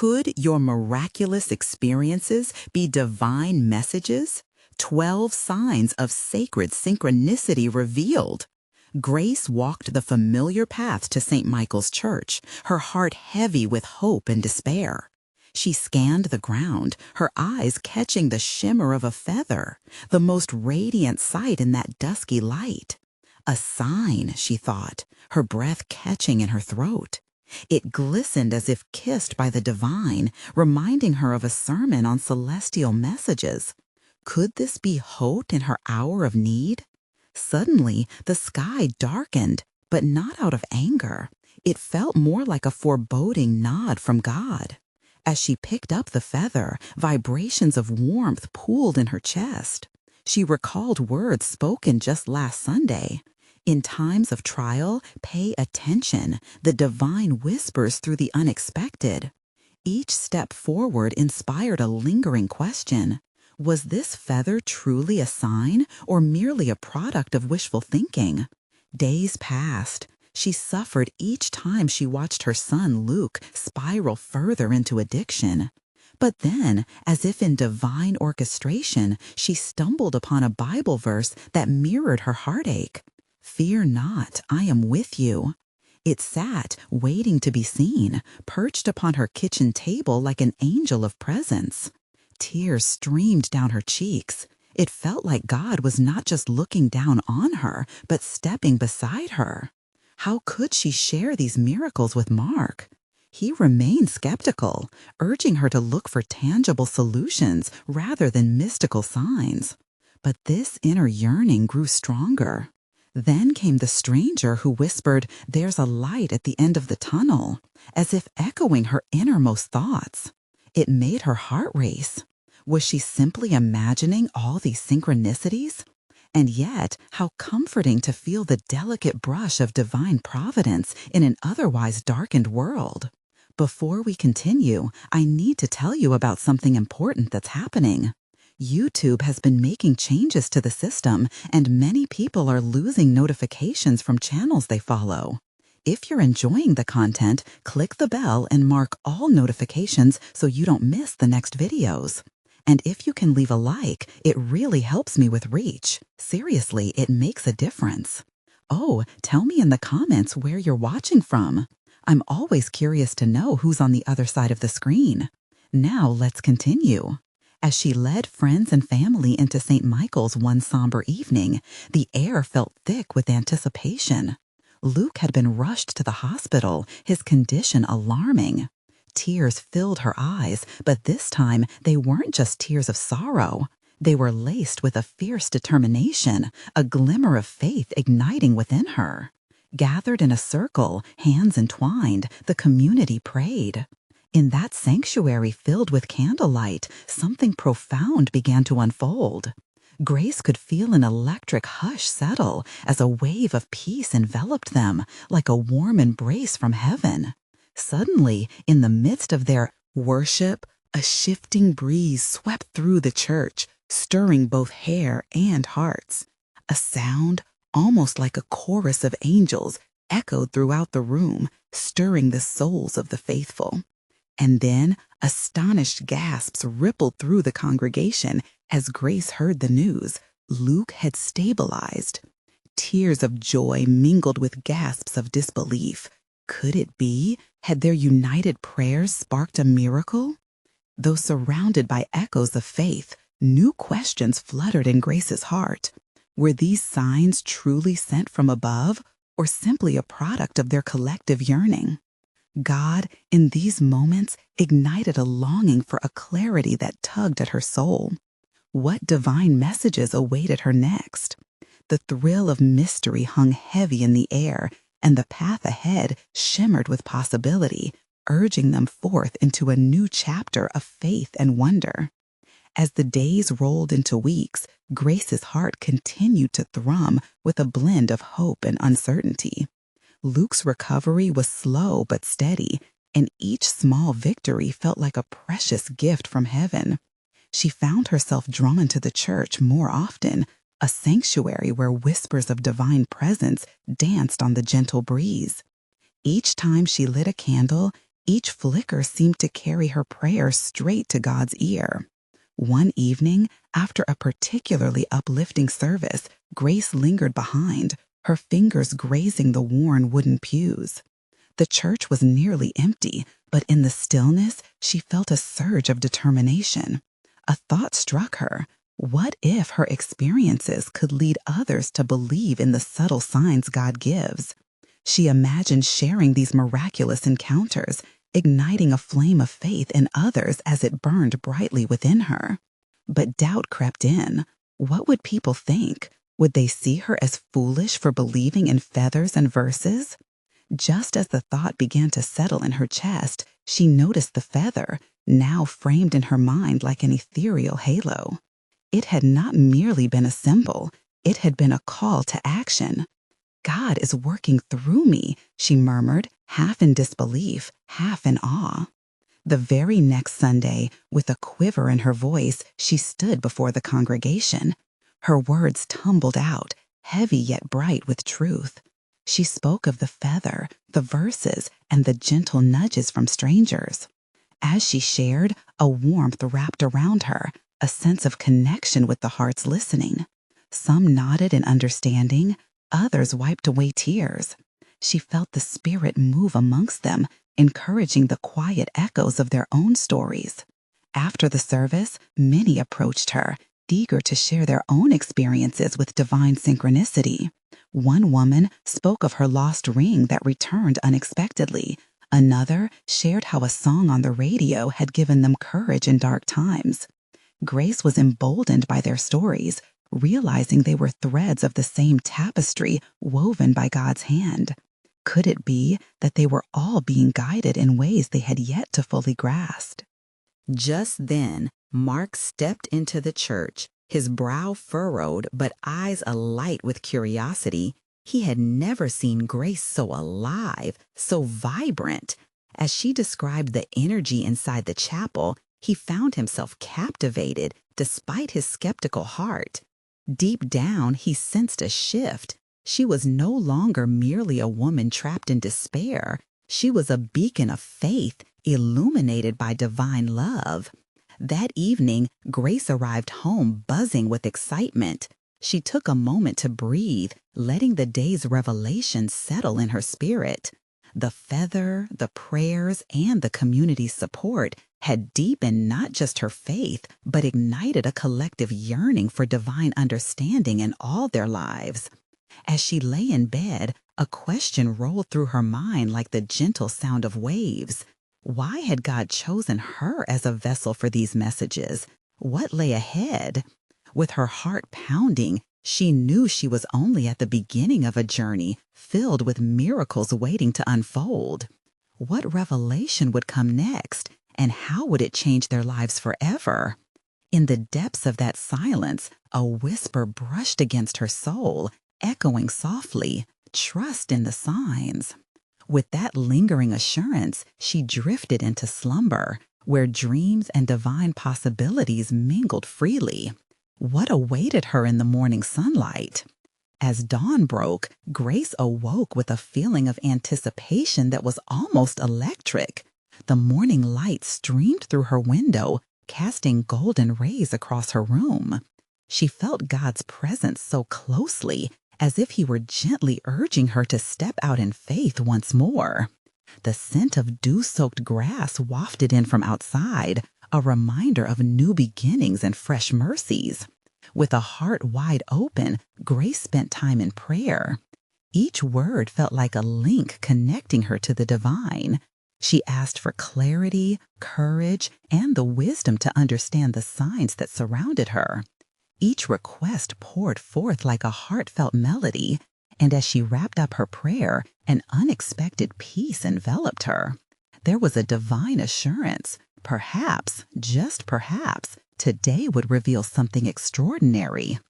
Could your miraculous experiences be divine messages? 12 signs of sacred synchronicity revealed. Grace walked the familiar path to St. Michael's Church, her heart heavy with hope and despair. She scanned the ground, her eyes catching the shimmer of a feather, the most radiant sight in that dusky light. A sign, she thought, her breath catching in her throat. It glistened as if kissed by the divine, reminding her of a sermon on celestial messages. Could this be hope in her hour of need? Suddenly, the sky darkened, but not out of anger. It felt more like a foreboding nod from God. As she picked up the feather, vibrations of warmth pooled in her chest. She recalled words spoken just last Sunday. In times of trial, pay attention. The divine whispers through the unexpected. Each step forward inspired a lingering question. Was this feather truly a sign or merely a product of wishful thinking? Days passed. She suffered each time she watched her son Luke spiral further into addiction. But then, as if in divine orchestration, she stumbled upon a Bible verse that mirrored her heartache. "Fear not, I am with you." It sat, waiting to be seen, perched upon her kitchen table like an angel of presence. Tears streamed down her cheeks. It felt like God was not just looking down on her, but stepping beside her. How could she share these miracles with Mark? He remained skeptical, urging her to look for tangible solutions rather than mystical signs. But this inner yearning grew stronger. Then came the stranger who whispered, "There's a light at the end of the tunnel," as if echoing her innermost thoughts. It made her heart race. Was she simply imagining all these synchronicities? And yet, how comforting to feel the delicate brush of divine providence in an otherwise darkened world. Before we continue, I need to tell you about something important that's happening. YouTube has been making changes to the system, and many people are losing notifications from channels they follow. If you're enjoying the content, click the bell and mark all notifications so you don't miss the next videos. And if you can leave a like, it really helps me with reach. Seriously, it makes a difference. Oh, tell me in the comments where you're watching from. I'm always curious to know who's on the other side of the screen. Now let's continue. As she led friends and family into St. Michael's one somber evening, the air felt thick with anticipation. Luke had been rushed to the hospital, his condition alarming. Tears filled her eyes, but this time they weren't just tears of sorrow. They were laced with a fierce determination, a glimmer of faith igniting within her. Gathered in a circle, hands entwined, the community prayed. In that sanctuary filled with candlelight, something profound began to unfold. Grace could feel an electric hush settle as a wave of peace enveloped them, like a warm embrace from heaven. Suddenly, in the midst of their worship, a shifting breeze swept through the church, stirring both hair and hearts. A sound, almost like a chorus of angels, echoed throughout the room, stirring the souls of the faithful. And then, astonished gasps rippled through the congregation as Grace heard the news. Luke had stabilized. Tears of joy mingled with gasps of disbelief. Could it be? Had their united prayers sparked a miracle? Though surrounded by echoes of faith, new questions fluttered in Grace's heart. Were these signs truly sent from above, or simply a product of their collective yearning? God, in these moments, ignited a longing for a clarity that tugged at her soul. What divine messages awaited her next? The thrill of mystery hung heavy in the air, and the path ahead shimmered with possibility, urging them forth into a new chapter of faith and wonder. As the days rolled into weeks, Grace's heart continued to thrum with a blend of hope and uncertainty. Luke's recovery was slow but steady, and each small victory felt like a precious gift from heaven. She found herself drawn to the church more often, a sanctuary where whispers of divine presence danced on the gentle breeze. Each time she lit a candle, Each flicker seemed to carry her prayer straight to God's ear. One evening, after a particularly uplifting service, Grace lingered behind, her fingers grazing the worn wooden pews. The church was nearly empty, but in the stillness, she felt a surge of determination. A thought struck her. What if her experiences could lead others to believe in the subtle signs God gives? She imagined sharing these miraculous encounters, igniting a flame of faith in others as it burned brightly within her. But doubt crept in. What would people think? Would they see her as foolish for believing in feathers and verses? Just as the thought began to settle in her chest, she noticed the feather, now framed in her mind like an ethereal halo. It had not merely been a symbol, it had been a call to action. God is working through me, she murmured, half in disbelief, half in awe. The very next Sunday, with a quiver in her voice, she stood before the congregation. Her words tumbled out, heavy yet bright with truth. She spoke of the feather, the verses, and the gentle nudges from strangers. As she shared, a warmth wrapped around her, a sense of connection with the hearts listening. Some nodded in understanding, others wiped away tears. She felt the Spirit move amongst them, encouraging the quiet echoes of their own stories. After the service, many approached her, eager to share their own experiences with divine synchronicity. One woman spoke of her lost ring that returned unexpectedly. Another shared how a song on the radio had given them courage in dark times. Grace was emboldened by their stories, realizing they were threads of the same tapestry woven by God's hand. Could it be that they were all being guided in ways they had yet to fully grasp? Just then, Mark stepped into the church, his brow furrowed but eyes alight with curiosity. He had never seen Grace so alive, so vibrant. As she described the energy inside the chapel, he found himself captivated despite his skeptical heart. Deep down, he sensed a shift. She was no longer merely a woman trapped in despair. She was a beacon of faith, illuminated by divine love. That evening, Grace arrived home buzzing with excitement. She took a moment to breathe, letting the day's revelation settle in her spirit. The feather, the prayers, and the community's support had deepened not just her faith, but ignited a collective yearning for divine understanding in all their lives. As she lay in bed, a question rolled through her mind like the gentle sound of waves. Why had God chosen her as a vessel for these messages? What lay ahead? With her heart pounding, she knew she was only at the beginning of a journey filled with miracles waiting to unfold. What revelation would come next, and how would it change their lives forever? In the depths of that silence, a whisper brushed against her soul, echoing softly, "Trust in the signs." With that lingering assurance, she drifted into slumber, where dreams and divine possibilities mingled freely. What awaited her in the morning sunlight? As dawn broke, Grace awoke with a feeling of anticipation that was almost electric. The morning light streamed through her window, casting golden rays across her room. She felt God's presence so closely, as if he were gently urging her to step out in faith once more. The scent of dew-soaked grass wafted in from outside, a reminder of new beginnings and fresh mercies. With a heart wide open, Grace spent time in prayer. Each word felt like a link connecting her to the divine. She asked for clarity, courage, and the wisdom to understand the signs that surrounded her. Each request poured forth like a heartfelt melody, and as she wrapped up her prayer, an unexpected peace enveloped her. There was a divine assurance. Perhaps, just perhaps, today would reveal something extraordinary.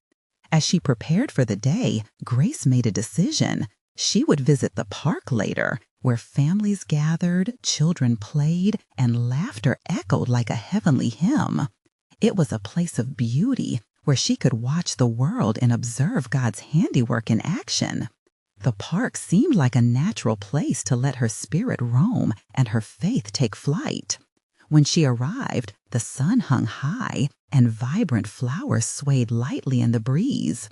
As she prepared for the day, Grace made a decision. She would visit the park later, where families gathered, children played, and laughter echoed like a heavenly hymn. It was a place of beauty, where she could watch the world and observe God's handiwork in action. The park seemed like a natural place to let her spirit roam and her faith take flight. When she arrived, the sun hung high and vibrant flowers swayed lightly in the breeze.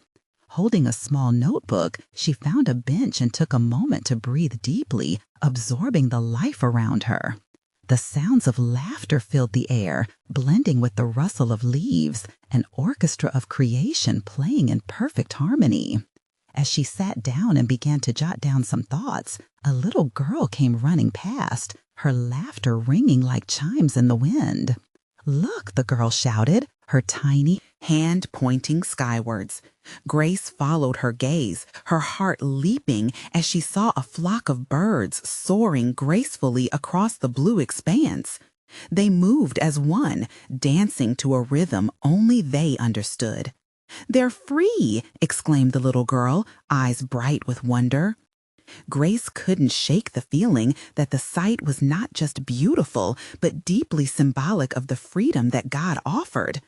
Holding a small notebook, she found a bench and took a moment to breathe deeply, absorbing the life around her. The sounds of laughter filled the air, blending with the rustle of leaves, an orchestra of creation playing in perfect harmony. As she sat down and began to jot down some thoughts, a little girl came running past, her laughter ringing like chimes in the wind. "Look," the girl shouted, her tiny hand pointing skywards. Grace followed her gaze, her heart leaping as she saw a flock of birds soaring gracefully across the blue expanse. They moved as one, dancing to a rhythm only they understood. "They're free!" exclaimed the little girl, eyes bright with wonder. Grace couldn't shake the feeling that the sight was not just beautiful, but deeply symbolic of the freedom that God offered.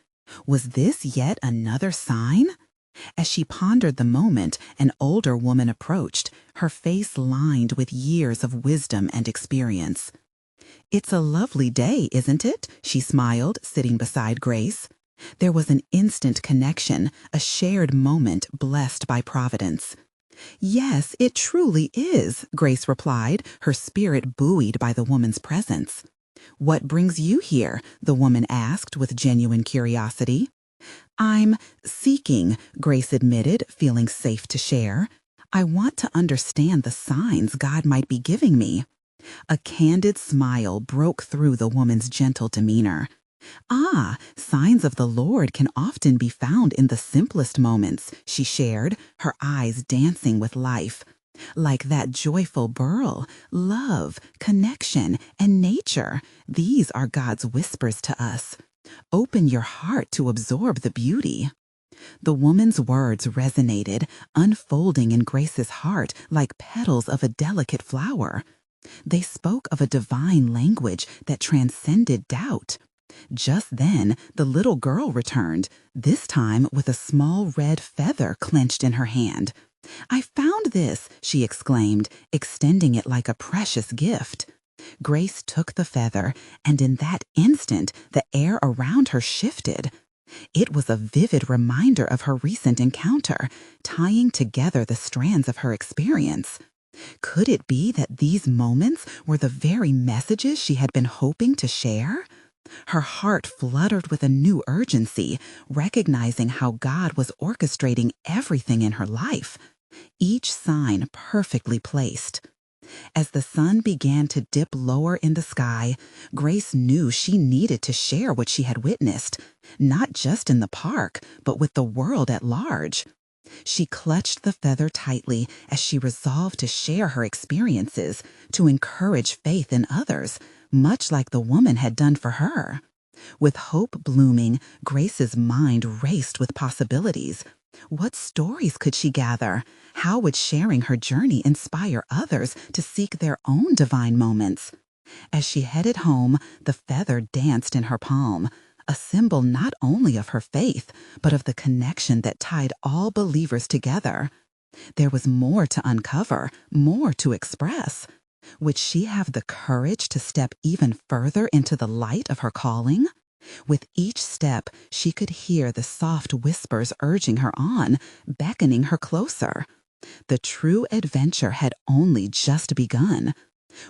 Was this yet another sign? As she pondered the moment, an older woman approached, her face lined with years of wisdom and experience. "It's a lovely day, isn't it?" she smiled, sitting beside Grace. There was an instant connection, a shared moment blessed by Providence. "Yes, it truly is," Grace replied, her spirit buoyed by the woman's presence. "What brings you here?" the woman asked with genuine curiosity. "I'm seeking," Grace admitted, feeling safe to share. "I want to understand the signs God might be giving me." A candid smile broke through the woman's gentle demeanor. "Ah, signs of the Lord can often be found in the simplest moments," she shared, her eyes dancing with life. "Like that joyful burl, love, connection, and nature. These are God's whispers to us. Open your heart to absorb the beauty." The woman's words resonated, unfolding in Grace's heart like petals of a delicate flower. They spoke of a divine language that transcended doubt. Just then, the little girl returned, this time with a small red feather clenched in her hand. "I found this," she exclaimed, extending it like a precious gift. Grace took the feather, and in that instant, the air around her shifted. It was a vivid reminder of her recent encounter, tying together the strands of her experience. Could it be that these moments were the very messages she had been hoping to share? Her heart fluttered with a new urgency, recognizing how God was orchestrating everything in her life, each sign perfectly placed. As the sun began to dip lower in the sky, Grace knew she needed to share what she had witnessed, not just in the park, but with the world at large. She clutched the feather tightly as she resolved to share her experiences, to encourage faith in others, much like the woman had done for her. With hope blooming, Grace's mind raced with possibilities. What stories could she gather? How would sharing her journey inspire others to seek their own divine moments? As she headed home, the feather danced in her palm, a symbol not only of her faith, but of the connection that tied all believers together. There was more to uncover, more to express. Would she have the courage to step even further into the light of her calling? With each step, she could hear the soft whispers urging her on, beckoning her closer. The true adventure had only just begun.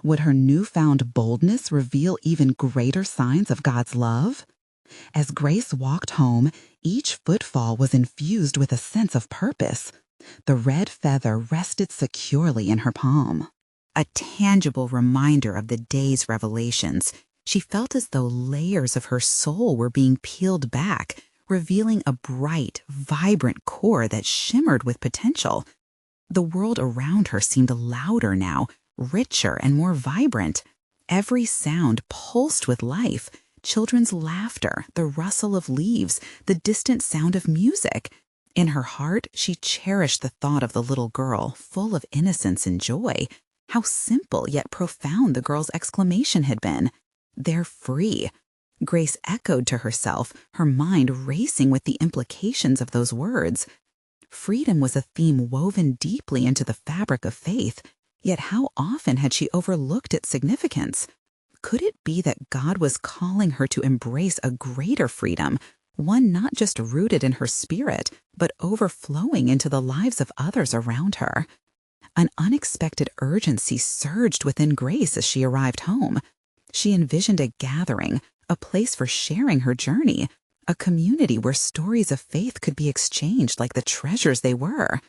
Would her newfound boldness reveal even greater signs of God's love? As Grace walked home, each footfall was infused with a sense of purpose. The red feather rested securely in her palm. A tangible reminder of the day's revelations, she felt as though layers of her soul were being peeled back, revealing a bright, vibrant core that shimmered with potential. The world around her seemed louder now, richer and more vibrant. Every sound pulsed with life, children's laughter, the rustle of leaves, the distant sound of music. In her heart, she cherished the thought of the little girl, full of innocence and joy. How simple yet profound the girl's exclamation had been. "They're free." Grace echoed to herself, her mind racing with the implications of those words. Freedom was a theme woven deeply into the fabric of faith, yet how often had she overlooked its significance? Could it be that God was calling her to embrace a greater freedom, one not just rooted in her spirit, but overflowing into the lives of others around her? An unexpected urgency surged within Grace as she arrived home. She envisioned a gathering, a place for sharing her journey, a community where stories of faith could be exchanged like the treasures they were.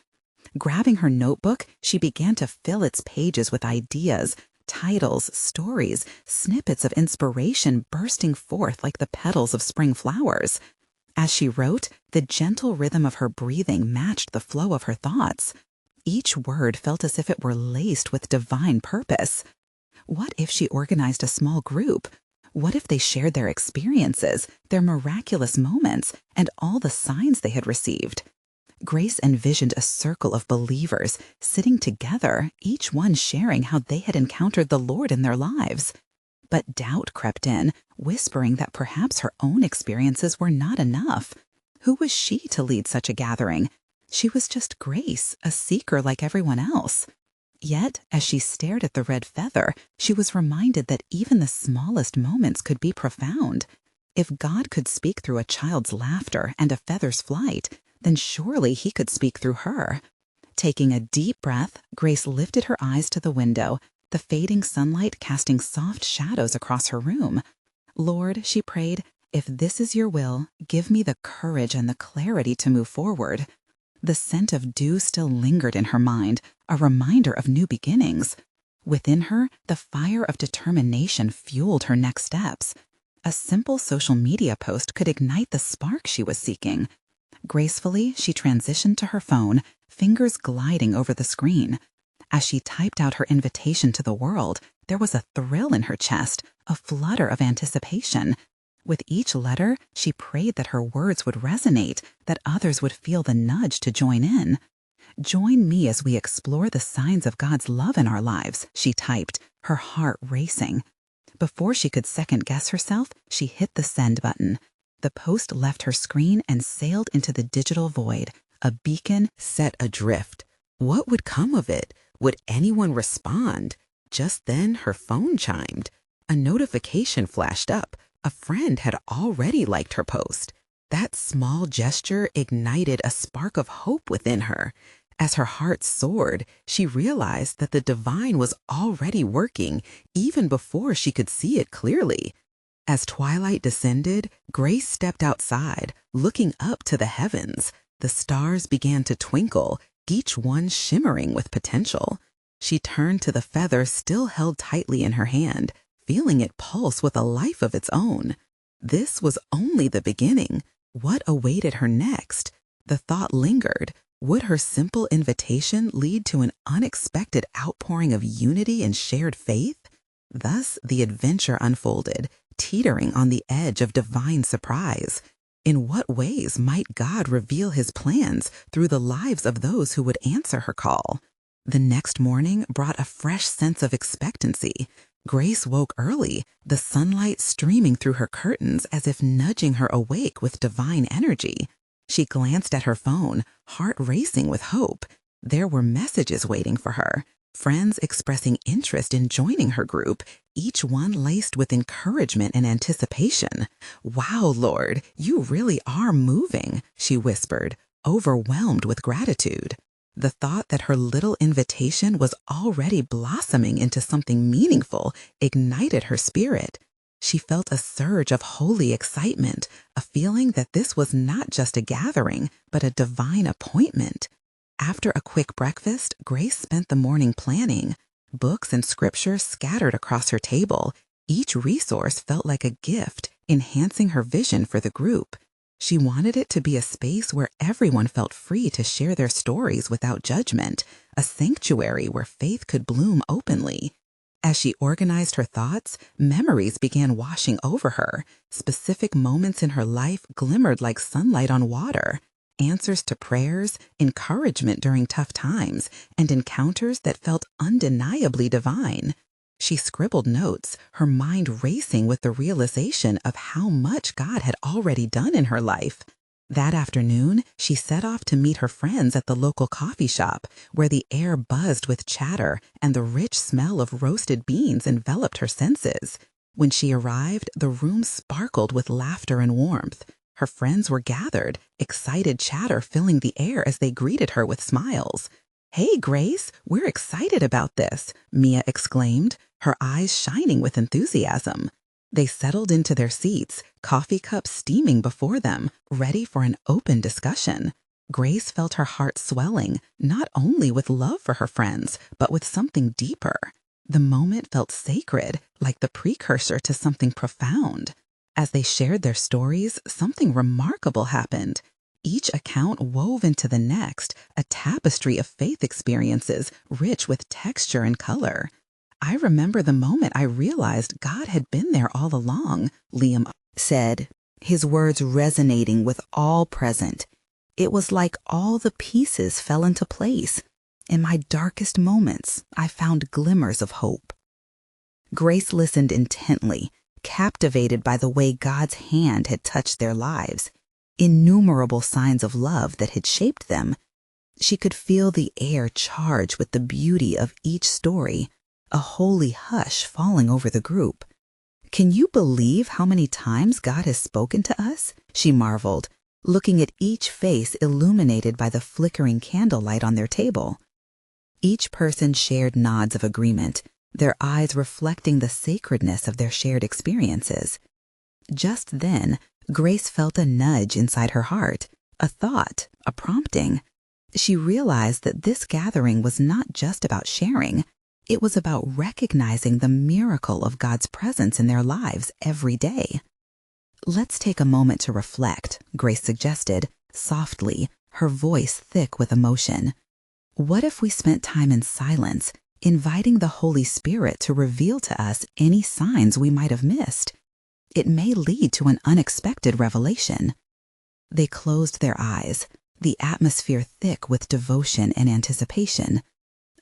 Grabbing her notebook, she began to fill its pages with ideas, titles, stories, snippets of inspiration bursting forth like the petals of spring flowers. As she wrote, the gentle rhythm of her breathing matched the flow of her thoughts. Each word felt as if it were laced with divine purpose. What if she organized a small group? What if they shared their experiences, their miraculous moments, and all the signs they had received? Grace envisioned a circle of believers sitting together, each one sharing how they had encountered the Lord in their lives. But doubt crept in, whispering that perhaps her own experiences were not enough. Who was she to lead such a gathering? She was just Grace, a seeker like everyone else. Yet, as she stared at the red feather, she was reminded that even the smallest moments could be profound. If God could speak through a child's laughter and a feather's flight, then surely he could speak through her. Taking a deep breath, Grace lifted her eyes to the window, the fading sunlight casting soft shadows across her room. Lord, she prayed, if this is your will, give me the courage and the clarity to move forward. The scent of dew still lingered in her mind, a reminder of new beginnings. Within her, the fire of determination fueled her next steps. A simple social media post could ignite the spark she was seeking. Gracefully, she transitioned to her phone, fingers gliding over the screen. As she typed out her invitation to the world, there was a thrill in her chest, a flutter of anticipation. With each letter, she prayed that her words would resonate, that others would feel the nudge to join in. Join me as we explore the signs of God's love in our lives, she typed, her heart racing. Before she could second-guess herself, she hit the send button. The post left her screen and sailed into the digital void, a beacon set adrift. What would come of it? Would anyone respond? Just then, her phone chimed. A notification flashed up. A friend had already liked her post. That small gesture ignited a spark of hope within her. As her heart soared, she realized that the divine was already working, even before she could see it clearly. As twilight descended, Grace stepped outside, looking up to the heavens. The stars began to twinkle, each one shimmering with potential. She turned to the feather still held tightly in her hand, feeling it pulse with a life of its own. This was only the beginning. What awaited her next? The thought lingered. Would her simple invitation lead to an unexpected outpouring of unity and shared faith? Thus, the adventure unfolded, teetering on the edge of divine surprise. In what ways might God reveal his plans through the lives of those who would answer her call? The next morning brought a fresh sense of expectancy. Grace woke early, the sunlight streaming through her curtains as if nudging her awake with divine energy. She glanced at her phone, heart racing with hope. There were messages waiting for her, friends expressing interest in joining her group, each one laced with encouragement and anticipation. "Wow, Lord, you really are moving," she whispered, overwhelmed with gratitude. The thought that her little invitation was already blossoming into something meaningful ignited her spirit. She felt a surge of holy excitement, a feeling that this was not just a gathering, but a divine appointment. After a quick breakfast, Grace spent the morning planning. Books and scripture scattered across her table. Each resource felt like a gift, enhancing her vision for the group. She wanted it to be a space where everyone felt free to share their stories without judgment, a sanctuary where faith could bloom openly. As she organized her thoughts, memories began washing over her. Specific moments in her life glimmered like sunlight on water. Answers to prayers, encouragement during tough times, and encounters that felt undeniably divine. She scribbled notes, her mind racing with the realization of how much God had already done in her life. That afternoon, she set off to meet her friends at the local coffee shop, where the air buzzed with chatter and the rich smell of roasted beans enveloped her senses. When she arrived, the room sparkled with laughter and warmth. Her friends were gathered, excited chatter filling the air as they greeted her with smiles. "Hey, Grace, we're excited about this," Mia exclaimed, her eyes shining with enthusiasm. They settled into their seats, coffee cups steaming before them, ready for an open discussion. Grace felt her heart swelling, not only with love for her friends, but with something deeper. The moment felt sacred, like the precursor to something profound. As they shared their stories, something remarkable happened. Each account wove into the next, a tapestry of faith experiences, rich with texture and color. "I remember the moment I realized God had been there all along," Liam said, his words resonating with all present. "It was like all the pieces fell into place. In my darkest moments, I found glimmers of hope." Grace listened intently, captivated by the way God's hand had touched their lives, innumerable signs of love that had shaped them. She could feel the air charged with the beauty of each story, a holy hush falling over the group. "Can you believe how many times God has spoken to us?" she marveled, looking at each face illuminated by the flickering candlelight on their table. Each person shared nods of agreement, their eyes reflecting the sacredness of their shared experiences. Just then, Grace felt a nudge inside her heart, a thought, a prompting. She realized that this gathering was not just about sharing. It was about recognizing the miracle of God's presence in their lives every day. "Let's take a moment to reflect," Grace suggested, softly, her voice thick with emotion. "What if we spent time in silence, inviting the Holy Spirit to reveal to us any signs we might have missed? It may lead to an unexpected revelation." They closed their eyes, the atmosphere thick with devotion and anticipation.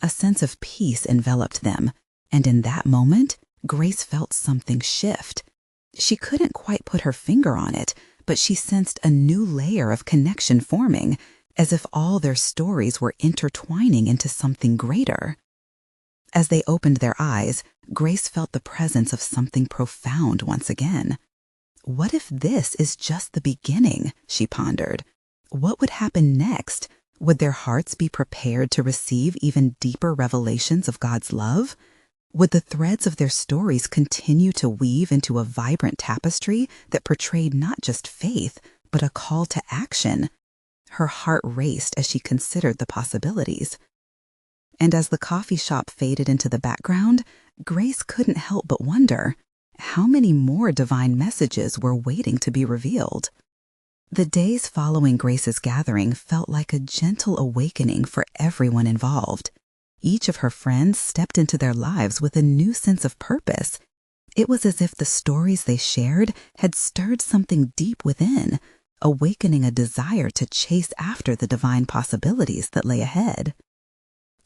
A sense of peace enveloped them, and in that moment, Grace felt something shift. She couldn't quite put her finger on it, but she sensed a new layer of connection forming, as if all their stories were intertwining into something greater. As they opened their eyes, Grace felt the presence of something profound once again. "What if this is just the beginning?" she pondered. What would happen next? Would their hearts be prepared to receive even deeper revelations of God's love? Would the threads of their stories continue to weave into a vibrant tapestry that portrayed not just faith, but a call to action? Her heart raced as she considered the possibilities. And as the coffee shop faded into the background, Grace couldn't help but wonder, how many more divine messages were waiting to be revealed? The days following Grace's gathering felt like a gentle awakening for everyone involved. Each of her friends stepped into their lives with a new sense of purpose. It was as if the stories they shared had stirred something deep within, awakening a desire to chase after the divine possibilities that lay ahead.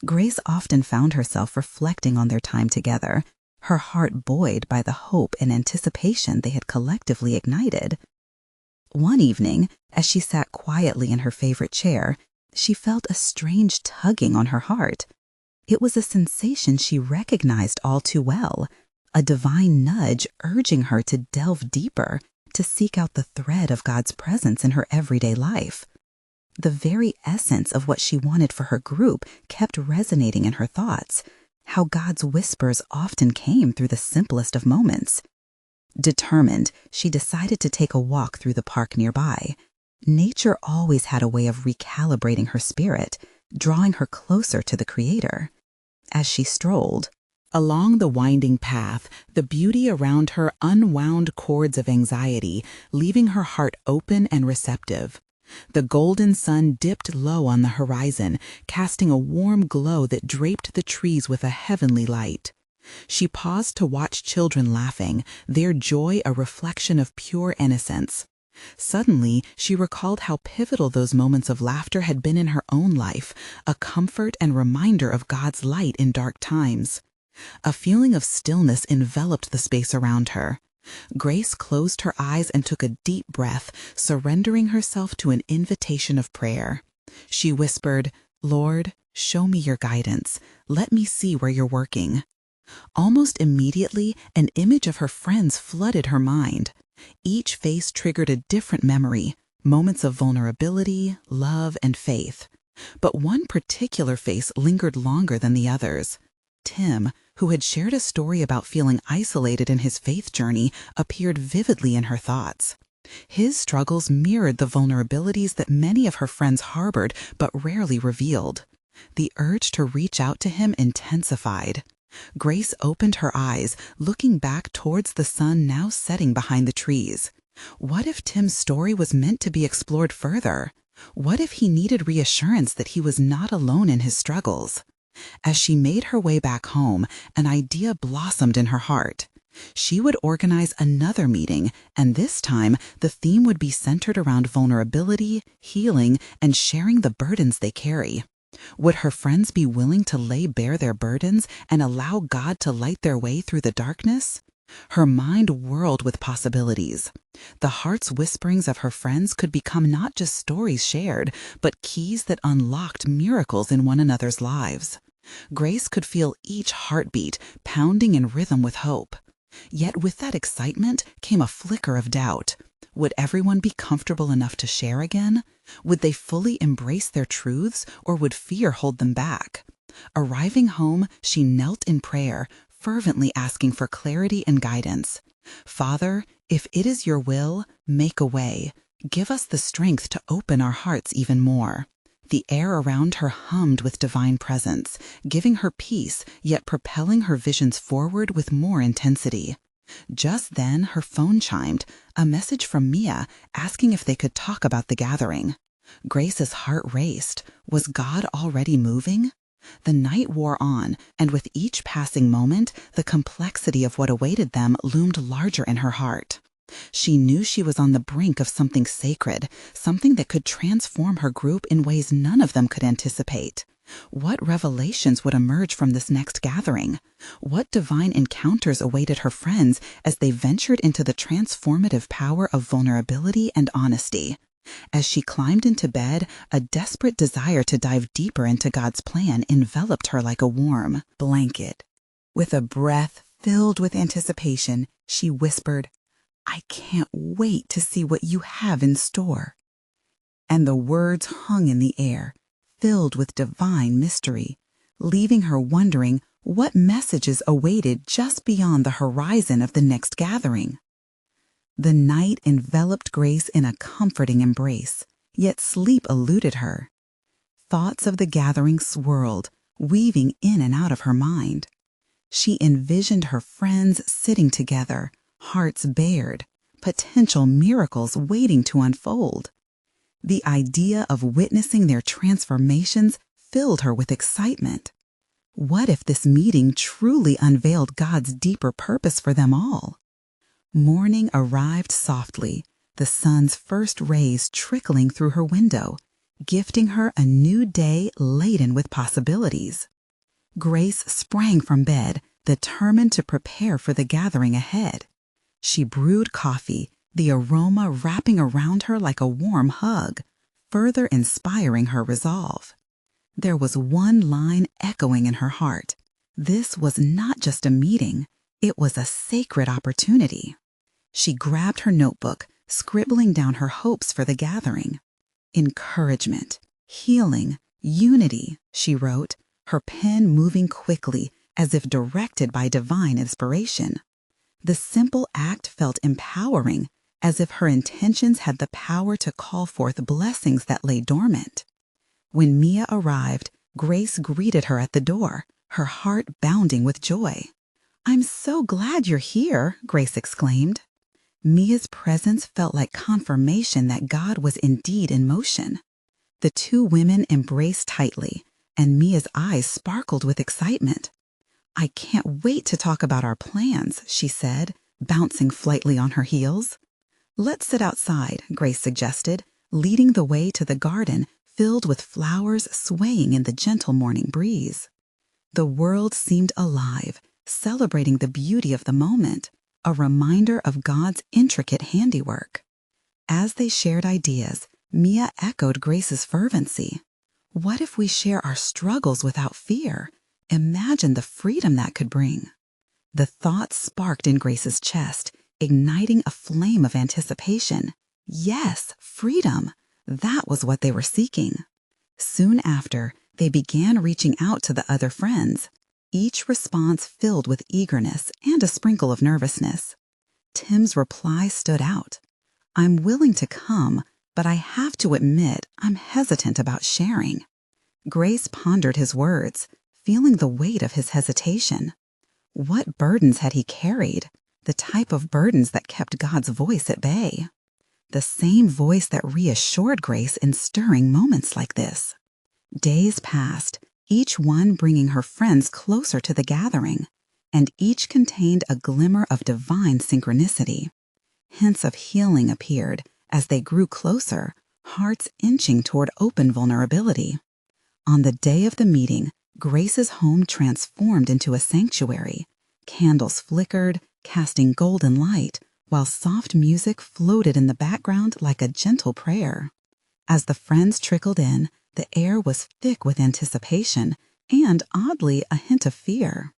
Grace often found herself reflecting on their time together, her heart buoyed by the hope and anticipation they had collectively ignited. One evening, as she sat quietly in her favorite chair, she felt a strange tugging on her heart. It was a sensation she recognized all too well, a divine nudge urging her to delve deeper, to seek out the thread of God's presence in her everyday life. The very essence of what she wanted for her group kept resonating in her thoughts, how God's whispers often came through the simplest of moments. Determined, she decided to take a walk through the park nearby. Nature always had a way of recalibrating her spirit, drawing her closer to the Creator. As she strolled along the winding path, the beauty around her unwound cords of anxiety, leaving her heart open and receptive. The golden sun dipped low on the horizon, casting a warm glow that draped the trees with a heavenly light. She paused to watch children laughing, their joy a reflection of pure innocence. Suddenly, she recalled how pivotal those moments of laughter had been in her own life, a comfort and reminder of God's light in dark times. A feeling of stillness enveloped the space around her. Grace closed her eyes and took a deep breath, surrendering herself to an invitation of prayer. She whispered, "Lord, show me your guidance. Let me see where you're working." Almost immediately, an image of her friends flooded her mind. Each face triggered a different memory, moments of vulnerability, love, and faith. But one particular face lingered longer than the others. Tim, who had shared a story about feeling isolated in his faith journey, appeared vividly in her thoughts. His struggles mirrored the vulnerabilities that many of her friends harbored but rarely revealed. The urge to reach out to him intensified. Grace opened her eyes, looking back towards the sun now setting behind the trees. What if Tim's story was meant to be explored further? What if he needed reassurance that he was not alone in his struggles? As she made her way back home, an idea blossomed in her heart. She would organize another meeting, and this time the theme would be centered around vulnerability, healing, and sharing the burdens they carry. Would her friends be willing to lay bare their burdens and allow God to light their way through the darkness? Her mind whirled with possibilities. The heart's whisperings of her friends could become not just stories shared, but keys that unlocked miracles in one another's lives. Grace could feel each heartbeat pounding in rhythm with hope. Yet with that excitement came a flicker of doubt. Would everyone be comfortable enough to share again? Would they fully embrace their truths, or would fear hold them back? Arriving home, she knelt in prayer, fervently asking for clarity and guidance. "Father, if it is your will, make a way. Give us the strength to open our hearts even more." The air around her hummed with divine presence, giving her peace, yet propelling her visions forward with more intensity. Just then, her phone chimed, a message from Mia asking if they could talk about the gathering. Grace's heart raced. Was God already moving? The night wore on, and with each passing moment, the complexity of what awaited them loomed larger in her heart. She knew she was on the brink of something sacred, something that could transform her group in ways none of them could anticipate. What revelations would emerge from this next gathering? What divine encounters awaited her friends as they ventured into the transformative power of vulnerability and honesty? As she climbed into bed, a desperate desire to dive deeper into God's plan enveloped her like a warm blanket. With a breath filled with anticipation, she whispered, "I can't wait to see what you have in store." And the words hung in the air, filled with divine mystery, leaving her wondering what messages awaited just beyond the horizon of the next gathering. The night enveloped Grace in a comforting embrace, yet sleep eluded her. Thoughts of the gathering swirled, weaving in and out of her mind. She envisioned her friends sitting together, hearts bared, potential miracles waiting to unfold. The idea of witnessing their transformations filled her with excitement. What if this meeting truly unveiled God's deeper purpose for them all? Morning arrived softly, the sun's first rays trickling through her window, gifting her a new day laden with possibilities. Grace sprang from bed, determined to prepare for the gathering ahead. She brewed coffee, the aroma wrapping around her like a warm hug, further inspiring her resolve. There was one line echoing in her heart. This was not just a meeting, it was a sacred opportunity. She grabbed her notebook, scribbling down her hopes for the gathering. "Encouragement, healing, unity," she wrote, her pen moving quickly as if directed by divine inspiration. The simple act felt empowering, as if her intentions had the power to call forth blessings that lay dormant. When Mia arrived, Grace greeted her at the door, her heart bounding with joy. "I'm so glad you're here," Grace exclaimed. Mia's presence felt like confirmation that God was indeed in motion. The two women embraced tightly, and Mia's eyes sparkled with excitement. "I can't wait to talk about our plans," she said, bouncing lightly on her heels. "Let's sit outside," Grace suggested, leading the way to the garden filled with flowers swaying in the gentle morning breeze. The world seemed alive, celebrating the beauty of the moment. a reminder of God's intricate handiwork. As they shared ideas, Mia echoed Grace's fervency. What if we share our struggles without fear? Imagine the freedom that could bring. The thought sparked in Grace's chest, igniting a flame of anticipation. Yes, freedom. That was what they were seeking. Soon after, they began reaching out to the other friends, each response filled with eagerness and a sprinkle of nervousness. Tim's reply stood out. I'm willing to come, but I have to admit I'm hesitant about sharing. Grace pondered his words, feeling the weight of his hesitation. What burdens had he carried? The type of burdens that kept God's voice at bay. The same voice that reassured Grace in stirring moments like this. Days passed, each one bringing her friends closer to the gathering, and each contained a glimmer of divine synchronicity. Hints of healing appeared as they grew closer, hearts inching toward open vulnerability. On the day of the meeting, Grace's home transformed into a sanctuary. Candles flickered, casting golden light, while soft music floated in the background like a gentle prayer. As the friends trickled in, the air was thick with anticipation and, oddly, a hint of fear.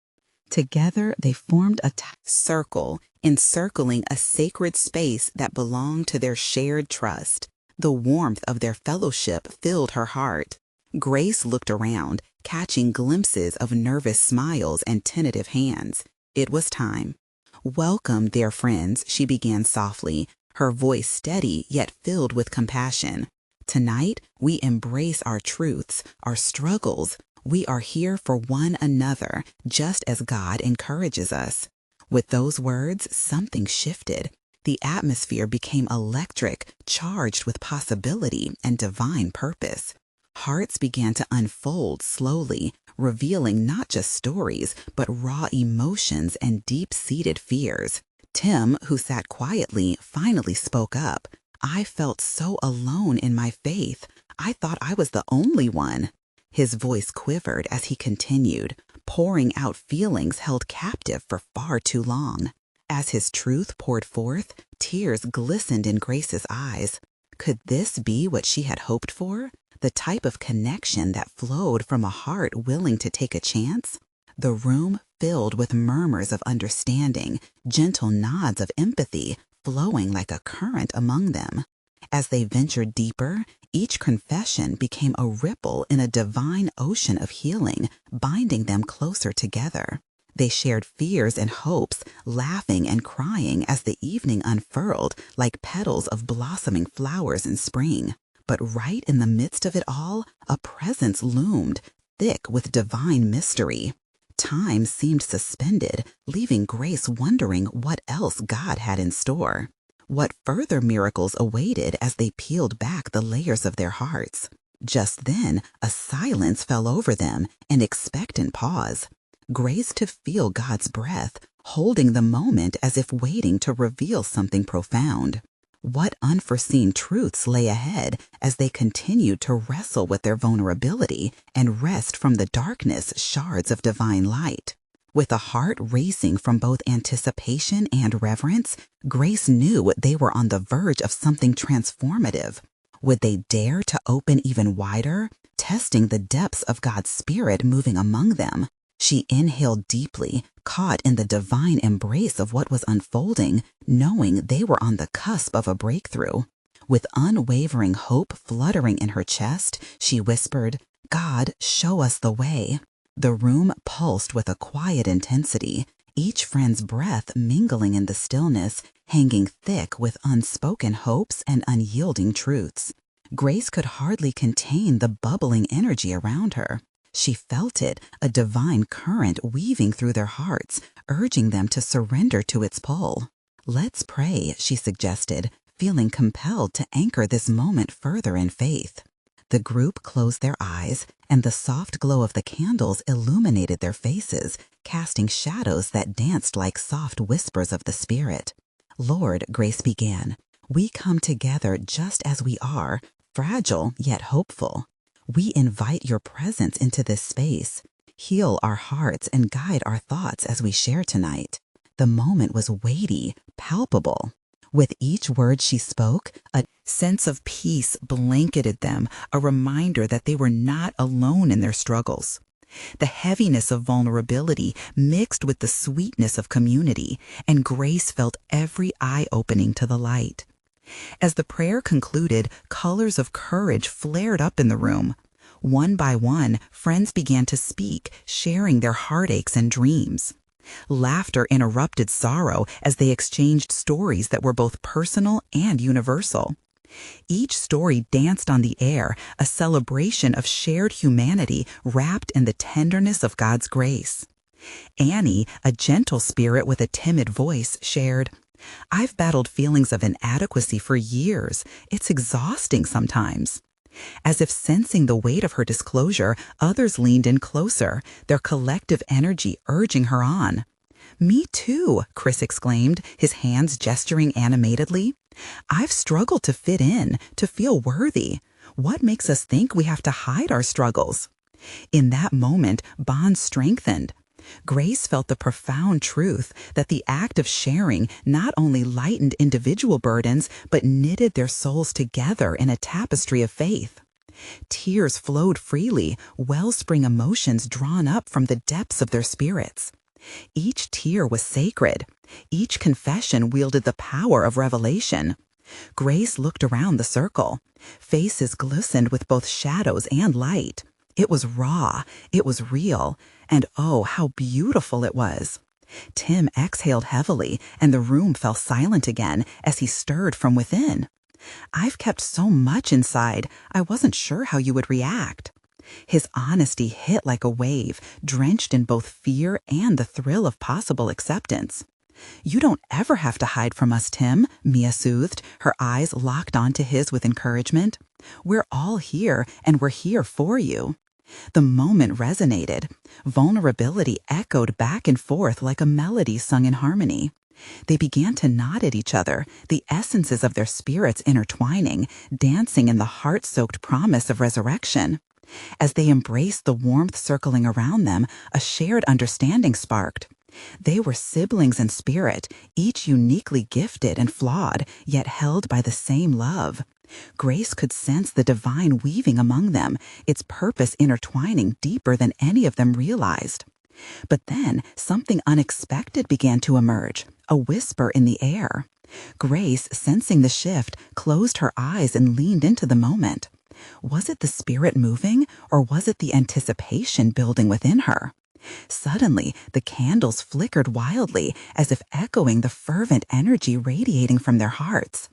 Together, they formed a circle, encircling a sacred space that belonged to their shared trust. The warmth of their fellowship filled her heart. Grace looked around, catching glimpses of nervous smiles and tentative hands. It was time. Welcome, dear friends, she began softly, her voice steady yet filled with compassion. Tonight, we embrace our truths, our struggles. We are here for one another, just as God encourages us. With those words, something shifted. The atmosphere became electric, charged with possibility and divine purpose. Hearts began to unfold slowly, revealing not just stories, but raw emotions and deep-seated fears. Tim, who sat quietly, finally spoke up. I felt so alone in my faith. I thought I was the only one. His voice quivered as he continued, pouring out feelings held captive for far too long. As his truth poured forth, tears glistened in Grace's eyes. Could this be what she had hoped for? The type of connection that flowed from a heart willing to take a chance? The room filled with murmurs of understanding, gentle nods of empathy, flowing like a current among them. As they ventured deeper, each confession became a ripple in a divine ocean of healing, binding them closer together. They shared fears and hopes, laughing and crying as the evening unfurled like petals of blossoming flowers in spring. But right in the midst of it all, a presence loomed, thick with divine mystery. Time seemed suspended, leaving Grace wondering what else God had in store. What further miracles awaited as they peeled back the layers of their hearts. Just then, a silence fell over them, an expectant pause. Grace to feel God's breath, holding the moment as if waiting to reveal something profound. What unforeseen truths lay ahead as they continued to wrestle with their vulnerability and wrest from the darkness shards of divine light? With a heart racing from both anticipation and reverence, Grace knew they were on the verge of something transformative. Would they dare to open even wider, testing the depths of God's Spirit moving among them? She inhaled deeply, caught in the divine embrace of what was unfolding, knowing they were on the cusp of a breakthrough. With unwavering hope fluttering in her chest, she whispered, "God, show us the way." The room pulsed with a quiet intensity, each friend's breath mingling in the stillness, hanging thick with unspoken hopes and unyielding truths. Grace could hardly contain the bubbling energy around her. She felt it, a divine current weaving through their hearts, urging them to surrender to its pull. "Let's pray," she suggested, feeling compelled to anchor this moment further in faith. The group closed their eyes, and the soft glow of the candles illuminated their faces, casting shadows that danced like soft whispers of the Spirit. "Lord," Grace began, "we come together just as we are, fragile yet hopeful. We invite your presence into this space. Heal our hearts and guide our thoughts as we share tonight. The moment was weighty, palpable. With each word she spoke, a sense of peace blanketed them, a reminder that they were not alone in their struggles. The heaviness of vulnerability mixed with the sweetness of community, and Grace felt every eye opening to the light. As the prayer concluded, colors of courage flared up in the room. One by one, friends began to speak, sharing their heartaches and dreams. Laughter interrupted sorrow as they exchanged stories that were both personal and universal. Each story danced on the air, a celebration of shared humanity wrapped in the tenderness of God's grace. Annie, a gentle spirit with a timid voice, shared, "I've battled feelings of inadequacy for years. It's exhausting sometimes." As if sensing the weight of her disclosure, others leaned in closer, their collective energy urging her on. "Me too," Chris exclaimed, his hands gesturing animatedly. "I've struggled to fit in, to feel worthy. What makes us think we have to hide our struggles?" In that moment, bonds strengthened. Grace felt the profound truth that the act of sharing not only lightened individual burdens, but knitted their souls together in a tapestry of faith. Tears flowed freely, wellspring emotions drawn up from the depths of their spirits. Each tear was sacred. Each confession wielded the power of revelation. Grace looked around the circle. Faces glistened with both shadows and light. It was raw, it was real, and oh, how beautiful it was. Tim exhaled heavily, and the room fell silent again as he stirred from within. "I've kept so much inside, I wasn't sure how you would react." His honesty hit like a wave, drenched in both fear and the thrill of possible acceptance. "You don't ever have to hide from us, Tim," Mia soothed, her eyes locked onto his with encouragement. "We're all here, and we're here for you." The moment resonated. Vulnerability echoed back and forth like a melody sung in harmony. They began to nod at each other, the essences of their spirits intertwining, dancing in the heart-soaked promise of resurrection. As they embraced the warmth circling around them, a shared understanding sparked. They were siblings in spirit, each uniquely gifted and flawed, yet held by the same love. Grace could sense the divine weaving among them, its purpose intertwining deeper than any of them realized. But then something unexpected began to emerge, a whisper in the air. Grace, sensing the shift, closed her eyes and leaned into the moment. Was it the spirit moving, or was it the anticipation building within her? Suddenly, the candles flickered wildly, as if echoing the fervent energy radiating from their hearts.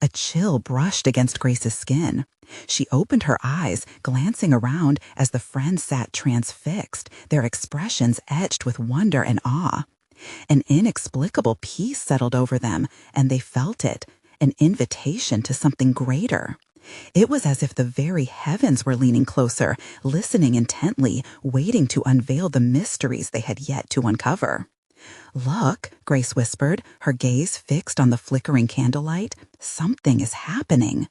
A chill brushed against Grace's skin. She opened her eyes, glancing around as the friends sat transfixed, their expressions etched with wonder and awe. An inexplicable peace settled over them, and they felt it, an invitation to something greater. It was as if the very heavens were leaning closer, listening intently, waiting to unveil the mysteries they had yet to uncover. "Look," Grace whispered, her gaze fixed on the flickering candlelight. "Something is happening."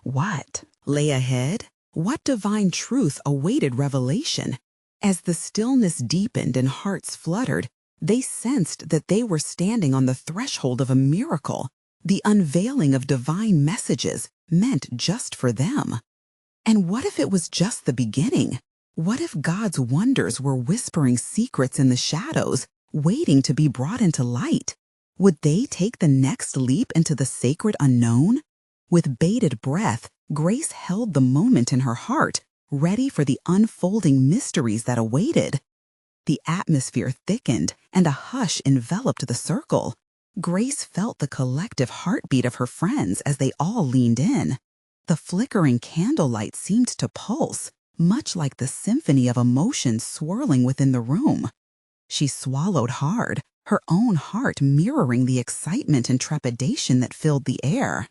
What lay ahead? What divine truth awaited revelation? As the stillness deepened and hearts fluttered, they sensed that they were standing on the threshold of a miracle, the unveiling of divine messages meant just for them. And what if it was just the beginning? What if God's wonders were whispering secrets in the shadows, waiting to be brought into light? Would they take the next leap into the sacred unknown? With bated breath, Grace held the moment in her heart, ready for the unfolding mysteries that awaited. The atmosphere thickened, and a hush enveloped the circle. Grace felt the collective heartbeat of her friends as they all leaned in. The flickering candlelight seemed to pulse, much like the symphony of emotions swirling within the room. She swallowed hard, her own heart mirroring the excitement and trepidation that filled the air.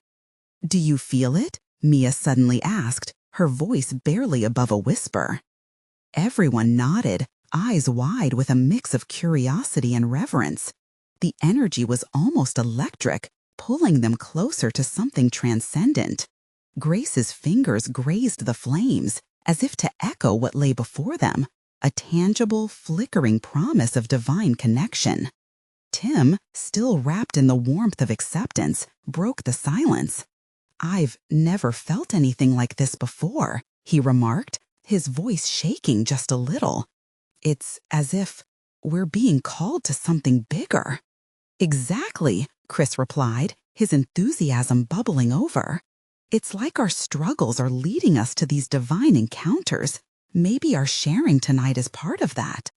"Do you feel it?" Mia suddenly asked, her voice barely above a whisper. Everyone nodded, eyes wide with a mix of curiosity and reverence. The energy was almost electric, pulling them closer to something transcendent. Grace's fingers grazed the flames, as if to echo what lay before them, a tangible, flickering promise of divine connection. Tim, still wrapped in the warmth of acceptance, broke the silence. "I've never felt anything like this before," he remarked, his voice shaking just a little. "It's as if we're being called to something bigger." "Exactly," Chris replied, his enthusiasm bubbling over. "It's like our struggles are leading us to these divine encounters. Maybe our sharing tonight is part of that."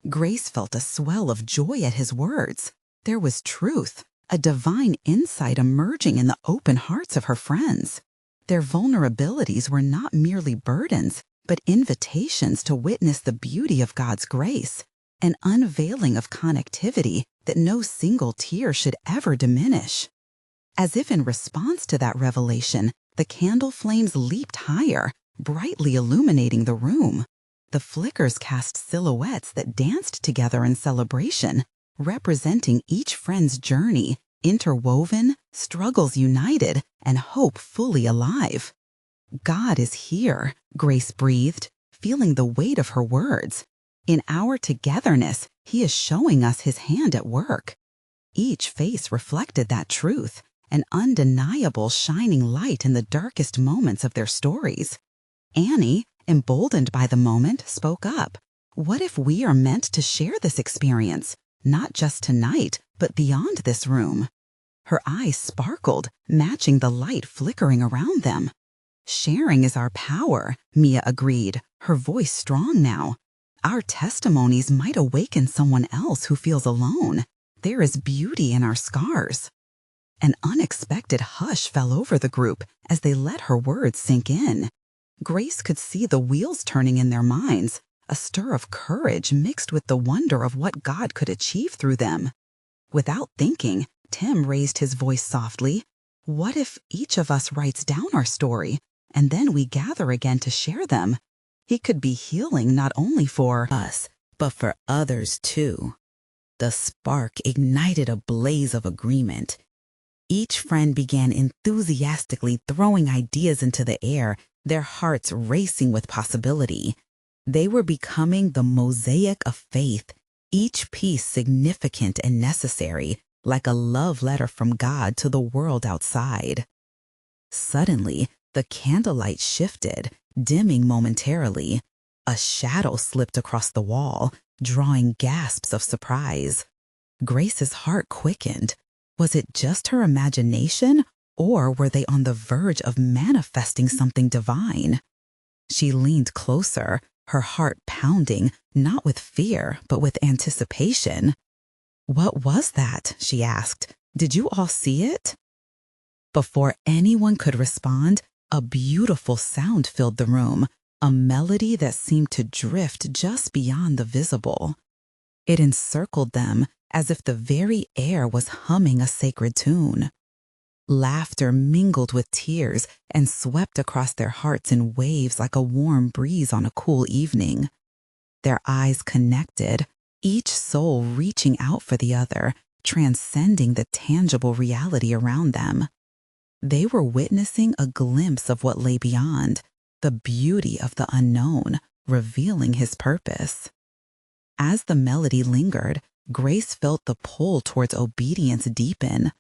Grace felt a swell of joy at his words. There was truth, a divine insight emerging in the open hearts of her friends. Their vulnerabilities were not merely burdens, but invitations to witness the beauty of God's grace, an unveiling of connectivity that no single tear should ever diminish. As if in response to that revelation, the candle flames leaped higher, brightly illuminating the room. The flickers cast silhouettes that danced together in celebration, representing each friend's journey, interwoven, struggles united, and hope fully alive. "God is here," Grace breathed, feeling the weight of her words. "In our togetherness, He is showing us His hand at work." Each face reflected that truth, an undeniable shining light in the darkest moments of their stories. Annie, emboldened by the moment, spoke up. "What if we are meant to share this experience, not just tonight, but beyond this room?" Her eyes sparkled, matching the light flickering around them. "Sharing is our power," Mia agreed, her voice strong now. "Our testimonies might awaken someone else who feels alone. There is beauty in our scars." An unexpected hush fell over the group as they let her words sink in. Grace could see the wheels turning in their minds, a stir of courage mixed with the wonder of what God could achieve through them. Without thinking, Tim raised his voice softly. "What if each of us writes down our story, and then we gather again to share them? It could be healing not only for us, but for others too." The spark ignited a blaze of agreement. Each friend began enthusiastically throwing ideas into the air, their hearts racing with possibility. They were becoming the mosaic of faith, each piece significant and necessary, like a love letter from God to the world outside. Suddenly, the candlelight shifted, dimming momentarily. A shadow slipped across the wall, drawing gasps of surprise. Grace's heart quickened. Was it just her imagination, or were they on the verge of manifesting something divine? She leaned closer, her heart pounding, not with fear, but with anticipation. "What was that?" she asked. "Did you all see it?" Before anyone could respond, a beautiful sound filled the room, a melody that seemed to drift just beyond the visible. It encircled them as if the very air was humming a sacred tune. Laughter mingled with tears and swept across their hearts in waves like a warm breeze on a cool evening. Their eyes connected, each soul reaching out for the other, transcending the tangible reality around them. They were witnessing a glimpse of what lay beyond, the beauty of the unknown, revealing His purpose. As the melody lingered, Grace felt the pull towards obedience deepen.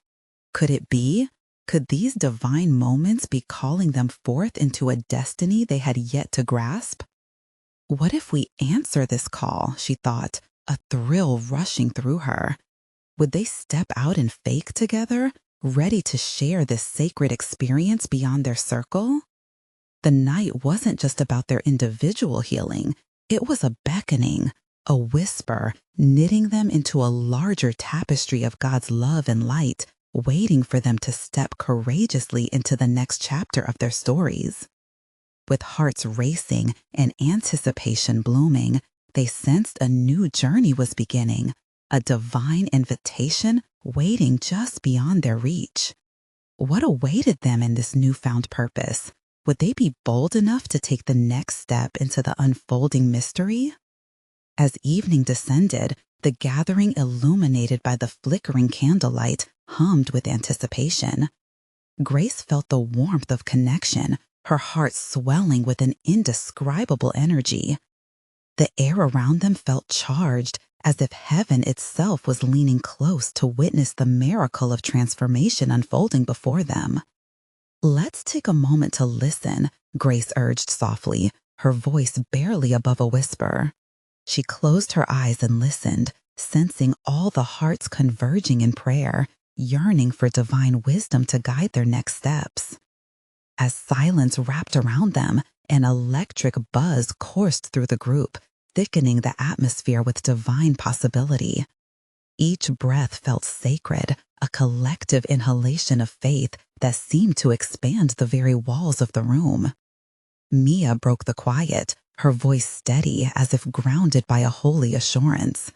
Could it be? Could these divine moments be calling them forth into a destiny they had yet to grasp? What if we answer this call, she thought, a thrill rushing through her. Would they step out in faith together, ready to share this sacred experience beyond their circle? The night wasn't just about their individual healing. It was a beckoning, a whisper, knitting them into a larger tapestry of God's love and light, waiting for them to step courageously into the next chapter of their stories. With hearts racing and anticipation blooming, they sensed a new journey was beginning, a divine invitation waiting just beyond their reach. What awaited them in this newfound purpose? Would they be bold enough to take the next step into the unfolding mystery? As evening descended, the gathering illuminated by the flickering candlelight hummed with anticipation. Grace felt the warmth of connection, her heart swelling with an indescribable energy. The air around them felt charged, as if heaven itself was leaning close to witness the miracle of transformation unfolding before them. "Let's take a moment to listen," Grace urged softly, her voice barely above a whisper. She closed her eyes and listened, sensing all the hearts converging in prayer, yearning for divine wisdom to guide their next steps. As silence wrapped around them, an electric buzz coursed through the group, thickening the atmosphere with divine possibility. Each breath felt sacred, a collective inhalation of faith that seemed to expand the very walls of the room. Mia broke the quiet, her voice steady as if grounded by a holy assurance.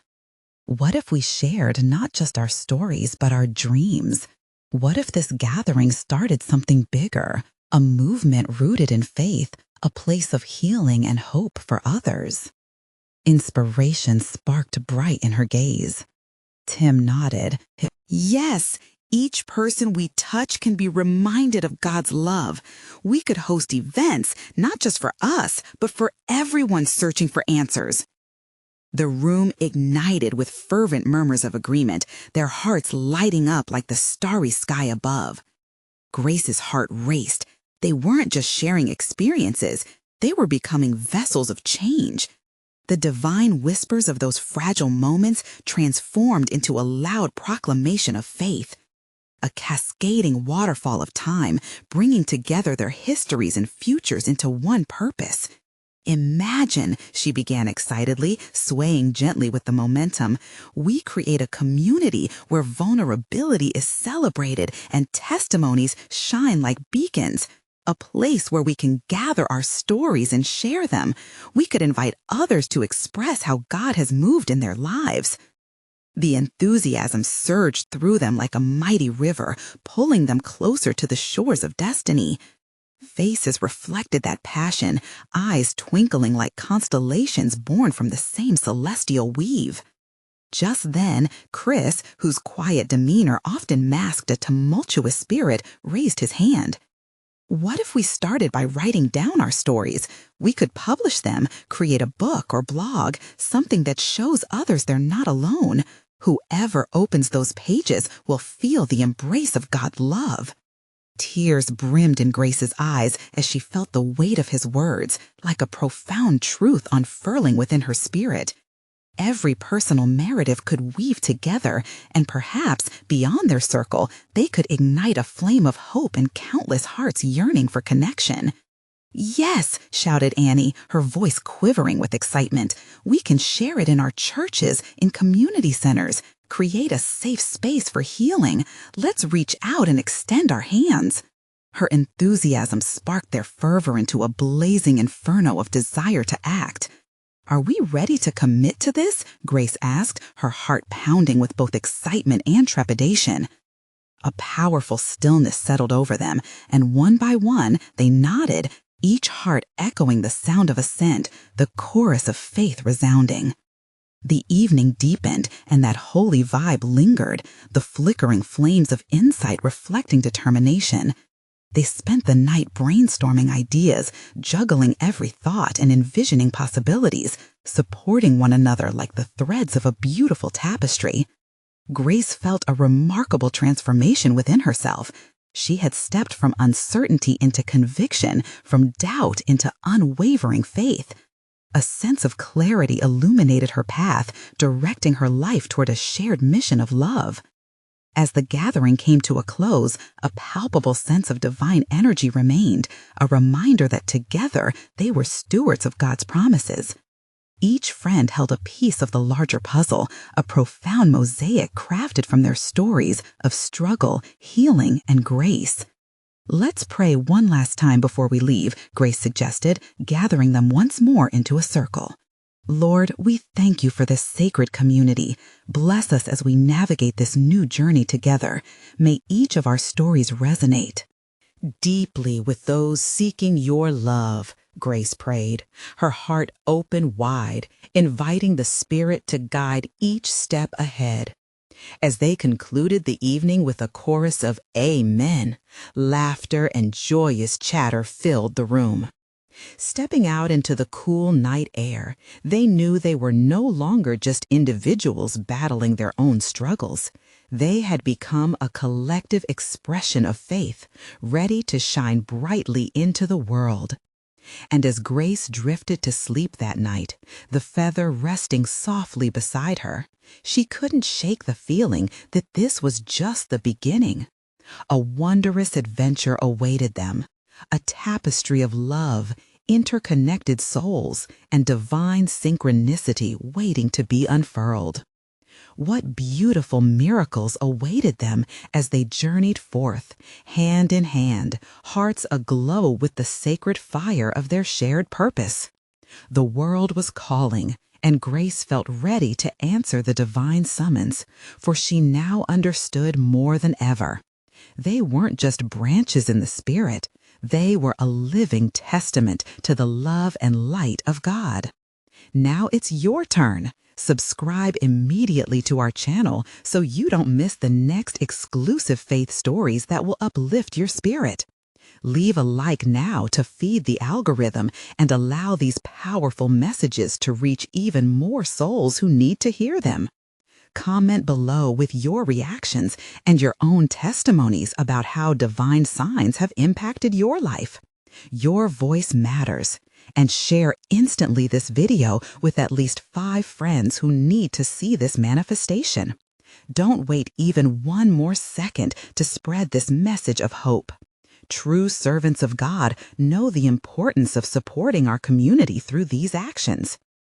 "What if we shared not just our stories but our dreams? What if this gathering started something bigger, a movement rooted in faith, a place of healing and hope for others?" Inspiration sparked bright in her gaze. Tim nodded. "Yes, each person we touch can be reminded of God's love. We could host events, not just for us, but for everyone searching for answers." The room ignited with fervent murmurs of agreement, their hearts lighting up like the starry sky above. Grace's heart raced. They weren't just sharing experiences, they were becoming vessels of change. The divine whispers of those fragile moments transformed into a loud proclamation of faith, a cascading waterfall of time, bringing together their histories and futures into one purpose. "Imagine," she began excitedly, swaying gently with the momentum, "we create a community where vulnerability is celebrated and testimonies shine like beacons. A place where we can gather our stories and share them. We could invite others to express how God has moved in their lives." The enthusiasm surged through them like a mighty river, pulling them closer to the shores of destiny. Faces reflected that passion, eyes twinkling like constellations born from the same celestial weave. Just then, Chris, whose quiet demeanor often masked a tumultuous spirit, raised his hand. "What if we started by writing down our stories? We could publish them, create a book or blog, something that shows others they're not alone. Whoever opens those pages will feel the embrace of God's love." Tears brimmed in Grace's eyes as she felt the weight of his words, like a profound truth unfurling within her spirit. Every personal narrative could weave together, and perhaps, beyond their circle, they could ignite a flame of hope in countless hearts yearning for connection. "Yes," shouted Annie, her voice quivering with excitement. "We can share it in our churches, in community centers, create a safe space for healing. Let's reach out and extend our hands." Her enthusiasm sparked their fervor into a blazing inferno of desire to act. "Are we ready to commit to this?" Grace asked, her heart pounding with both excitement and trepidation. A powerful stillness settled over them, and one by one they nodded, each heart echoing the sound of assent, the chorus of faith resounding. The evening deepened, and that holy vibe lingered, the flickering flames of insight reflecting determination. They spent the night brainstorming ideas, juggling every thought and envisioning possibilities, supporting one another like the threads of a beautiful tapestry. Grace felt a remarkable transformation within herself. She had stepped from uncertainty into conviction, from doubt into unwavering faith. A sense of clarity illuminated her path, directing her life toward a shared mission of love. As the gathering came to a close, a palpable sense of divine energy remained, a reminder that together they were stewards of God's promises. Each friend held a piece of the larger puzzle, a profound mosaic crafted from their stories of struggle, healing, and grace. "Let's pray one last time before we leave," Grace suggested, gathering them once more into a circle. "Lord, we thank you for this sacred community. Bless us as we navigate this new journey together. May each of our stories resonate deeply with those seeking your love," Grace prayed, her heart open wide, inviting the Spirit to guide each step ahead. As they concluded the evening with a chorus of Amen, laughter and joyous chatter filled the room. Stepping out into the cool night air, they knew they were no longer just individuals battling their own struggles. They had become a collective expression of faith, ready to shine brightly into the world. And as Grace drifted to sleep that night, the feather resting softly beside her, she couldn't shake the feeling that this was just the beginning. A wondrous adventure awaited them, a tapestry of love, interconnected souls, and divine synchronicity waiting to be unfurled. What beautiful miracles awaited them as they journeyed forth, hand in hand, hearts aglow with the sacred fire of their shared purpose. The world was calling, and Grace felt ready to answer the divine summons, for she now understood more than ever. They weren't just branches in the spirit, they were a living testament to the love and light of God. Now it's your turn. Subscribe immediately to our channel so you don't miss the next exclusive faith stories that will uplift your spirit. Leave a like now to feed the algorithm and allow these powerful messages to reach even more souls who need to hear them. Comment below with your reactions and your own testimonies about how divine signs have impacted your life. Your voice matters. And share instantly this video with at least 5 friends who need to see this manifestation. Don't wait even one more second to spread this message of hope. True servants of God know the importance of supporting our community through these actions.